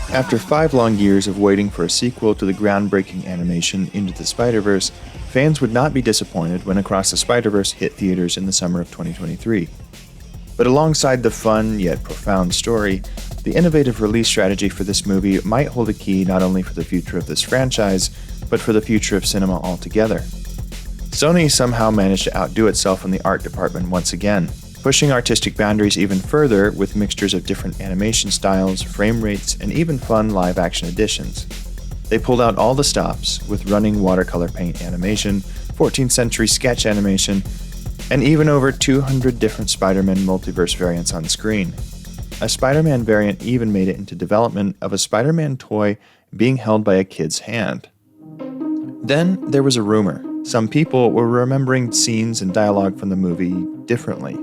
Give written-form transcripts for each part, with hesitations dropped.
After 5 long years of waiting for a sequel to the groundbreaking animation Into the Spider-Verse, fans would not be disappointed when Across the Spider-Verse hit theaters in the summer of 2023. But alongside the fun yet profound story, the innovative release strategy for this movie might hold a key not only for the future of this franchise, but for the future of cinema altogether. Sony somehow managed to outdo itself in the art department once again, pushing artistic boundaries even further with mixtures of different animation styles, frame rates, and even fun live-action additions. They pulled out all the stops with running watercolor paint animation, 14th century sketch animation, and even over 200 different Spider-Man multiverse variants on screen. A Spider-Man variant even made it into development of a Spider-Man toy being held by a kid's hand. Then there was a rumor. Some people were remembering scenes and dialogue from the movie differently.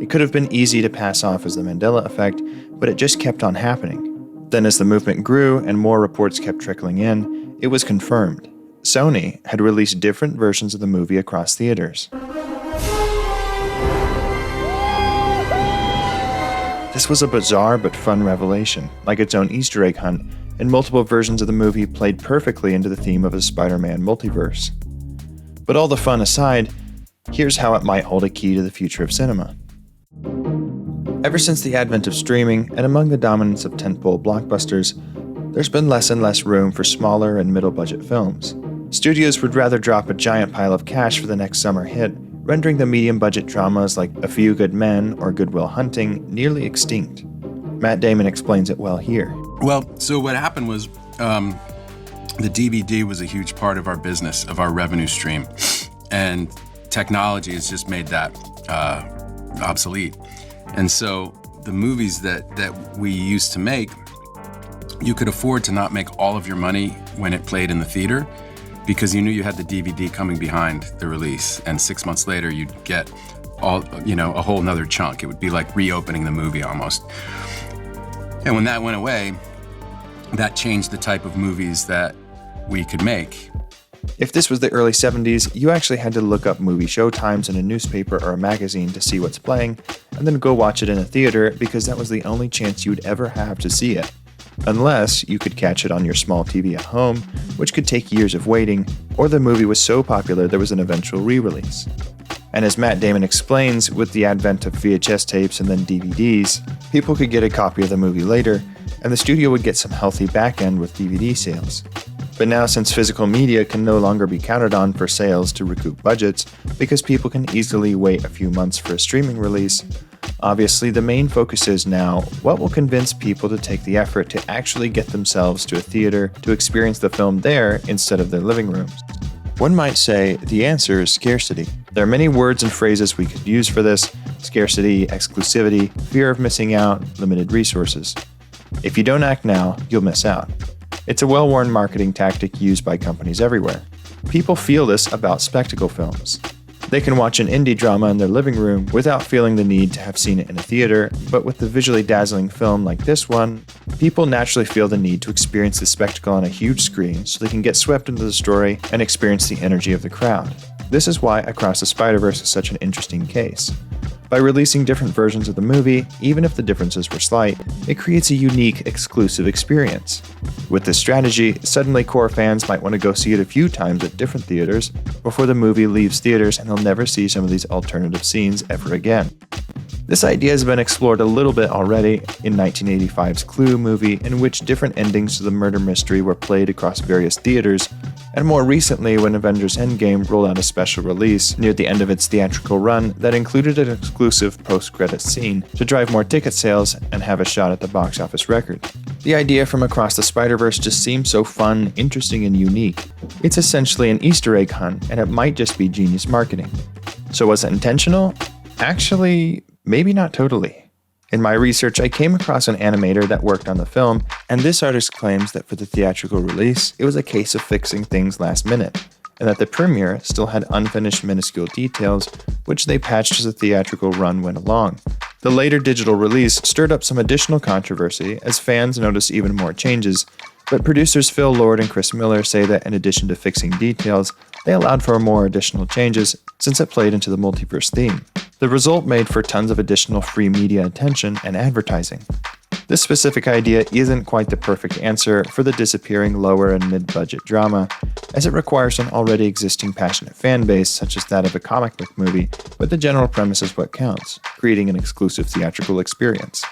It could have been easy to pass off as the Mandela effect, but it just kept on happening. Then as the movement grew and more reports kept trickling in, it was confirmed. Sony had released different versions of the movie across theaters. This was a bizarre but fun revelation, like its own Easter egg hunt, and multiple versions of the movie played perfectly into the theme of a Spider-Man multiverse. But all the fun aside, here's how it might hold a key to the future of cinema. Ever since the advent of streaming, and among the dominance of tentpole blockbusters, there's been less and less room for smaller and middle-budget films. Studios would rather drop a giant pile of cash for the next summer hit, rendering the medium-budget dramas like A Few Good Men or Good Will Hunting nearly extinct. Matt Damon explains it well here. Well, so what happened was the DVD was a huge part of our business, of our revenue stream, and technology has just made that obsolete. And so the movies that we used to make, you could afford to not make all of your money when it played in the theater because you knew you had the DVD coming behind the release, and 6 months later you'd get a whole nother chunk. It would be like reopening the movie almost. And when that went away, that changed the type of movies that we could make. If this was the early 70s, you actually had to look up movie showtimes in a newspaper or a magazine to see what's playing, and then go watch it in a theater because that was the only chance you'd ever have to see it. Unless you could catch it on your small TV at home, which could take years of waiting, or the movie was so popular there was an eventual re-release. And as Matt Damon explains, with the advent of VHS tapes and then DVDs, people could get a copy of the movie later, and the studio would get some healthy back end with DVD sales. But now, since physical media can no longer be counted on for sales to recoup budgets, because people can easily wait a few months for a streaming release, obviously the main focus is now what will convince people to take the effort to actually get themselves to a theater to experience the film there instead of their living rooms. One might say the answer is scarcity. There are many words and phrases we could use for this: scarcity, exclusivity, fear of missing out, limited resources. If you don't act now, you'll miss out. It's a well-worn marketing tactic used by companies everywhere. People feel this about spectacle films. They can watch an indie drama in their living room without feeling the need to have seen it in a theater, but with the visually dazzling film like this one, people naturally feel the need to experience the spectacle on a huge screen so they can get swept into the story and experience the energy of the crowd. This is why Across the Spider-Verse is such an interesting case. By releasing different versions of the movie, even if the differences were slight, it creates a unique, exclusive experience. With this strategy, suddenly core fans might want to go see it a few times at different theaters before the movie leaves theaters, and they'll never see some of these alternative scenes ever again. This idea has been explored a little bit already in 1985's Clue movie, in which different endings to the murder mystery were played across various theaters, and more recently when Avengers Endgame rolled out a special release near the end of its theatrical run that included an exclusive post-credits scene to drive more ticket sales and have a shot at the box office record. The idea from Across the Spider-Verse just seems so fun, interesting, and unique. It's essentially an Easter egg hunt, and it might just be genius marketing. So was it intentional? Actually, maybe not totally. In my research, I came across an animator that worked on the film, and this artist claims that for the theatrical release, it was a case of fixing things last minute, and that the premiere still had unfinished minuscule details, which they patched as the theatrical run went along. The later digital release stirred up some additional controversy as fans noticed even more changes, But producers Phil Lord and Chris Miller say that in addition to fixing details, they allowed for more additional changes since it played into the multiverse theme. The result made for tons of additional free media attention and advertising. This specific idea isn't quite the perfect answer for the disappearing lower and mid-budget drama, as it requires an already existing passionate fan base such as that of a comic book movie, but the general premise is what counts, creating an exclusive theatrical experience.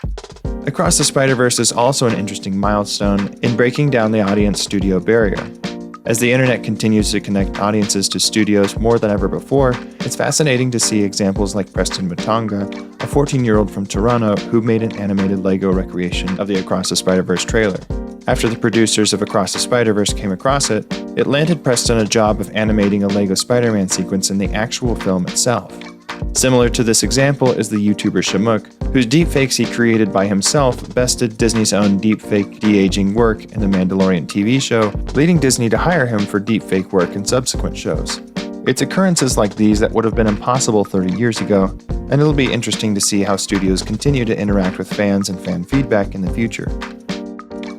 Across the Spider-Verse is also an interesting milestone in breaking down the audience-studio barrier. As the internet continues to connect audiences to studios more than ever before, it's fascinating to see examples like Preston Matanga, a 14-year-old from Toronto who made an animated Lego recreation of the Across the Spider-Verse trailer. After the producers of Across the Spider-Verse came across it, it landed Preston a job of animating a Lego Spider-Man sequence in the actual film itself. Similar to this example is the YouTuber Shamook, whose deepfakes he created by himself bested Disney's own deepfake de-aging work in the Mandalorian TV show, leading Disney to hire him for deepfake work in subsequent shows. It's occurrences like these that would have been impossible 30 years ago, and it'll be interesting to see how studios continue to interact with fans and fan feedback in the future.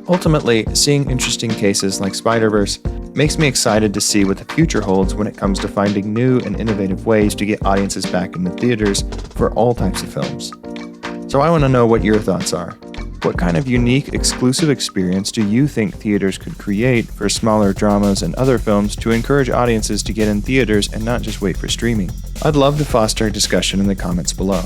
Ultimately, seeing interesting cases like Spider-Verse makes me excited to see what the future holds when it comes to finding new and innovative ways to get audiences back into theaters for all types of films. So I want to know what your thoughts are. What kind of unique, exclusive experience do you think theaters could create for smaller dramas and other films to encourage audiences to get in theaters and not just wait for streaming? I'd love to foster a discussion in the comments below.